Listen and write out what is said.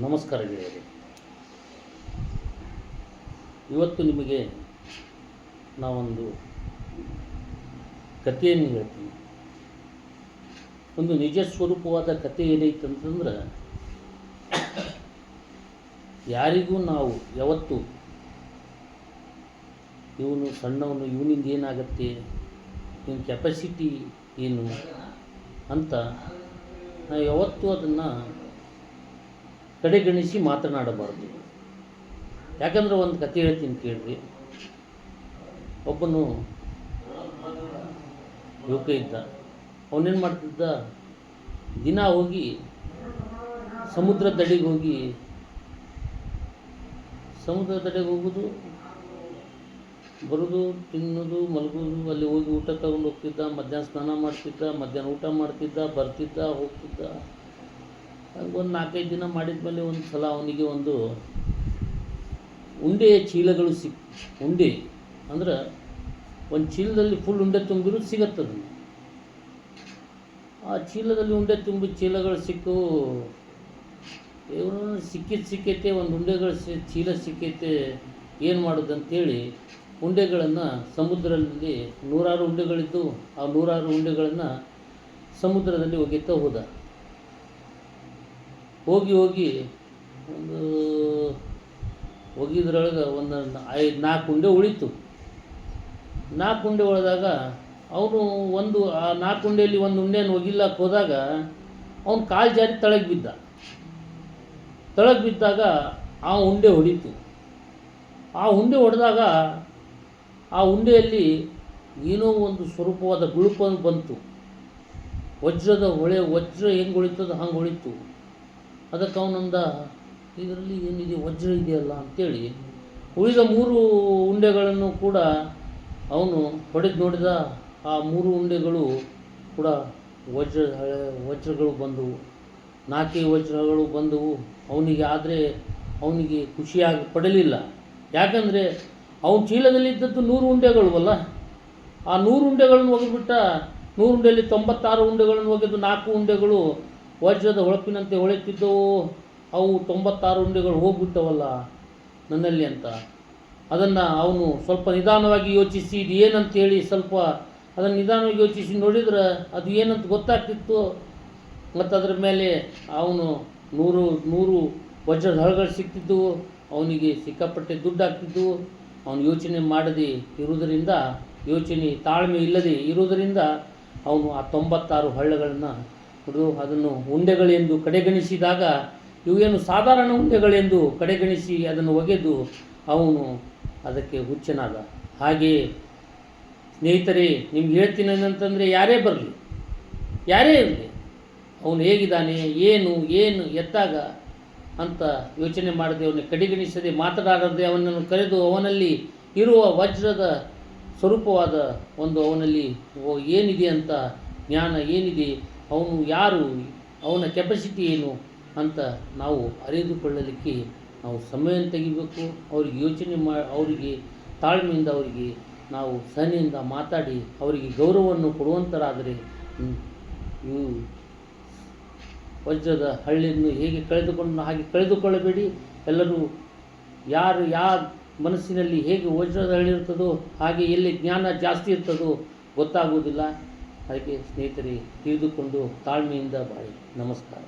ನಮಸ್ಕಾರ ಗೆಳೆಯರೆ. ಇವತ್ತು ನಿಮಗೆ ನಾವೊಂದು ಕಥೆಯನ್ನು ಹೇಳ್ತೀನಿ. ಒಂದು ನಿಜ ಸ್ವರೂಪವಾದ ಕಥೆ ಏನೈತಂತಂದ್ರೆ, ಯಾರಿಗೂ ನಾವು ಯಾವತ್ತು ಇವನು ಸಣ್ಣವನು, ಇವನಿಂದ ಏನಾಗತ್ತೆ, ಇವನ ಕೆಪಾಸಿಟಿ ಏನು ಅಂತ ನಾವು ಯಾವತ್ತೂ ಅದನ್ನು ಕಡೆಗಣಿಸಿ ಮಾತನಾಡಬಾರ್ದು. ಯಾಕಂದ್ರೆ ಒಂದು ಕತೆ ಹೇಳ್ತೀನಿ ಕೇಳ್ರಿ. ಒಬ್ಬನು ಯುವಕ ಇದ್ದ. ಅವನೇನು ಮಾಡ್ತಿದ್ದ, ದಿನ ಹೋಗಿ ಸಮುದ್ರ ದಡೆಗೆ ಹೋಗೋದು, ಬರೋದು, ತಿನ್ನೋದು, ಮಲಗೋದು, ಅಲ್ಲಿ ಹೋಗಿ ಊಟ ತಗೊಂಡು ಹೋಗ್ತಿದ್ದ. ಮಧ್ಯಾಹ್ನ ಸ್ನಾನ ಮಾಡ್ತಿದ್ದ, ಮಧ್ಯಾಹ್ನ ಊಟ ಮಾಡ್ತಿದ್ದ, ಬರ್ತಿದ್ದ, ಹೋಗ್ತಿದ್ದ. ಒಂದು 4-5 ದಿನ ಮಾಡಿದ ಮೇಲೆ ಒಂದು ಸಲ ಅವನಿಗೆ ಒಂದು ಉಂಡೆಯ ಚೀಲಗಳು ಉಂಡೆ ಅಂದ್ರೆ ಒಂದು ಚೀಲದಲ್ಲಿ ಫುಲ್ ಉಂಡೆ ತುಂಬಿರೋದು ಸಿಗತ್ತದ. ಆ ಚೀಲದಲ್ಲಿ ಉಂಡೆ ತುಂಬಿ ಚೀಲಗಳು ಸಿಕ್ಕು. ಇವನು ಸಿಕ್ಕೈತೆ, ಒಂದು ಉಂಡೆಗಳು ಚೀಲ ಸಿಕ್ಕೈತೆ, ಏನು ಮಾಡೋದಂತೇಳಿ ಉಂಡೆಗಳನ್ನು ಸಮುದ್ರದಲ್ಲಿ 100 ಉಂಡೆಗಳಿದ್ದು ಆ 100 ಉಂಡೆಗಳನ್ನು ಸಮುದ್ರದಲ್ಲಿ ಒಗೆತಾ ಹೋದ. ಹೋಗಿ ಒಂದು ಒಗಿದ್ರೊಳಗೆ ಒಂದು 4 ಉಂಡೆ ಉಳಿತು. 4 ಉಂಡೆ ಉಳಿದಾಗ ಅವನು ಆ 4 ಉಂಡೆಯಲ್ಲಿ ಒಂದು ಉಂಡೆಯನ್ನು ಒಗಿಲ್ಲಕ್ಕೆ ಹೋದಾಗ ಅವನು ಕಾಲು ಜಾರಿ ತಳಗೆ ಬಿದ್ದಾಗ ಆ ಉಂಡೆ ಹೊಡಿತು. ಆ ಉಂಡೆ ಹೊಡೆದಾಗ ಆ ಉಂಡೆಯಲ್ಲಿ ಏನೋ ಒಂದು ಸ್ವರೂಪವಾದ ಗುಳುಪ ಬಂತು. ವಜ್ರ ಹೆಂಗೆ ಹೊಳಿತದೋ ಹಂಗೆ ಹೊಳಿತು. ಅದಕ್ಕೆ ಅವನಂದ, ಇದರಲ್ಲಿ ಏನಿದೆ, ವಜ್ರ ಇದೆಯಲ್ಲ ಅಂತೇಳಿ ಉಳಿದ 3 ಉಂಡೆಗಳನ್ನು ಕೂಡ ಅವನು ಹೊಡೆದು ನೋಡಿದ. ಆ 3 ಉಂಡೆಗಳು ಕೂಡ ವಜ್ರಗಳು ಬಂದವು. 4 ವಜ್ರಗಳು ಬಂದವು ಅವನಿಗೆ ಖುಷಿಯಾಗಿ ಪಡಲಿಲ್ಲ. ಯಾಕಂದರೆ ಅವನ ಚೀಲದಲ್ಲಿದ್ದದ್ದು 100 ಉಂಡೆಗಳು ಅಲ್ಲ. ಆ 100 ಉಂಡೆಗಳನ್ನು ಒಗೆದ್ಬಿಟ್ಟ. 100 ಉಂಡೆಯಲ್ಲಿ 96 ಉಂಡೆಗಳನ್ನು ಒಗೆದು 4 ಉಂಡೆಗಳು ವಜ್ರದ ಹೊಳಪಿನಂತೆ ಹೊಳೆತಿದ್ದವು. ಅವು 96 ಉಂಡೆಗಳು ಹೋಗ್ಬಿಟ್ಟವಲ್ಲ ನನ್ನಲ್ಲಿ ಅಂತ. ಅದನ್ನು ಅವನು ಸ್ವಲ್ಪ ನಿಧಾನವಾಗಿ ಯೋಚಿಸಿ ಇದು ಏನಂತೇಳಿ ಸ್ವಲ್ಪ ಅದನ್ನು ನಿಧಾನವಾಗಿ ಯೋಚಿಸಿ ನೋಡಿದ್ರೆ ಅದು ಏನಂತ ಗೊತ್ತಾಗ್ತಿತ್ತು. ಮತ್ತು ಅದರ ಮೇಲೆ ಅವನು 100 ವಜ್ರದ ಹಳಗಳು ಸಿಗ್ತಿದ್ದವು. ಅವನಿಗೆ ಸಿಕ್ಕಾಪಟ್ಟೆ ದುಡ್ಡು ಆಗ್ತಿದ್ದು. ಅವನು ಯೋಚನೆ ಮಾಡದೆ ಇರುವುದರಿಂದ, ತಾಳ್ಮೆ ಇಲ್ಲದೆ ಇರುವುದರಿಂದ ಅವನು ಆ 96 ಹಳ್ಳಗಳನ್ನು ಹಿಡಿದು ಅದನ್ನು ಉಂಡೆಗಳೆಂದು ಕಡೆಗಣಿಸಿದಾಗ ಇವೇನು ಸಾಧಾರಣ ಉಂಡೆಗಳೆಂದು ಕಡೆಗಣಿಸಿ ಅದನ್ನು ಒಗೆದು ಅವನು ಅದಕ್ಕೆ ಹುಚ್ಚನಾದ. ಹಾಗೆಯೇ ಸ್ನೇಹಿತರೆ, ನಿಮ್ಗೆ ಹೇಳ್ತೀನಿ ಏನಂತಂದರೆ, ಯಾರೇ ಇರಲಿ ಅವನು ಹೇಗಿದ್ದಾನೆ, ಏನು ಎತ್ತಾಗ ಅಂತ ಯೋಚನೆ ಮಾಡದೆ, ಅವನಿಗೆ ಕಡೆಗಣಿಸದೆ, ಮಾತನಾಡದೆ ಅವನನ್ನು ಕರೆದು ಅವನಲ್ಲಿ ಇರುವ ವಜ್ರದ ಸ್ವರೂಪವಾದ ಒಂದು ಅವನಲ್ಲಿ ಏನಿದೆ ಅಂತ ಜ್ಞಾನ ಏನಿದೆ, ಅವನು ಯಾರು, ಅವನ ಕೆಪಾಸಿಟಿ ಏನು ಅಂತ ನಾವು ಅರಿದುಕೊಳ್ಳಲಿಕ್ಕೆ ನಾವು ಸಮಯವನ್ನು ತೆಗಿಬೇಕು. ಅವರಿಗೆ ಅವರಿಗೆ ತಾಳ್ಮೆಯಿಂದ ಅವರಿಗೆ ನಾವು ಸಹನೆಯಿಂದ ಮಾತಾಡಿ ಅವರಿಗೆ ಗೌರವವನ್ನು ಕೊಡುವಂಥರಾದರೆ ಇವು ವಜ್ರದ ಹಳ್ಳಿಯನ್ನು ಹೇಗೆ ಹಾಗೆ ಕಳೆದುಕೊಳ್ಳಬೇಡಿ. ಎಲ್ಲರೂ ಯಾರ ಮನಸ್ಸಿನಲ್ಲಿ ಹೇಗೆ ವಜ್ರದ ಹಳ್ಳಿ ಇರ್ತದೋ ಹಾಗೆ ಎಲ್ಲಿ ಜ್ಞಾನ ಜಾಸ್ತಿ ಇರ್ತದೋ ಗೊತ್ತಾಗುವುದಿಲ್ಲ. ಅದಕ್ಕೆ ಸ್ನೇಹಿತರೆ, ತಿಳಿದುಕೊಂಡು ತಾಳ್ಮೆಯಿಂದ ಬಾಳಿ. ನಮಸ್ಕಾರ.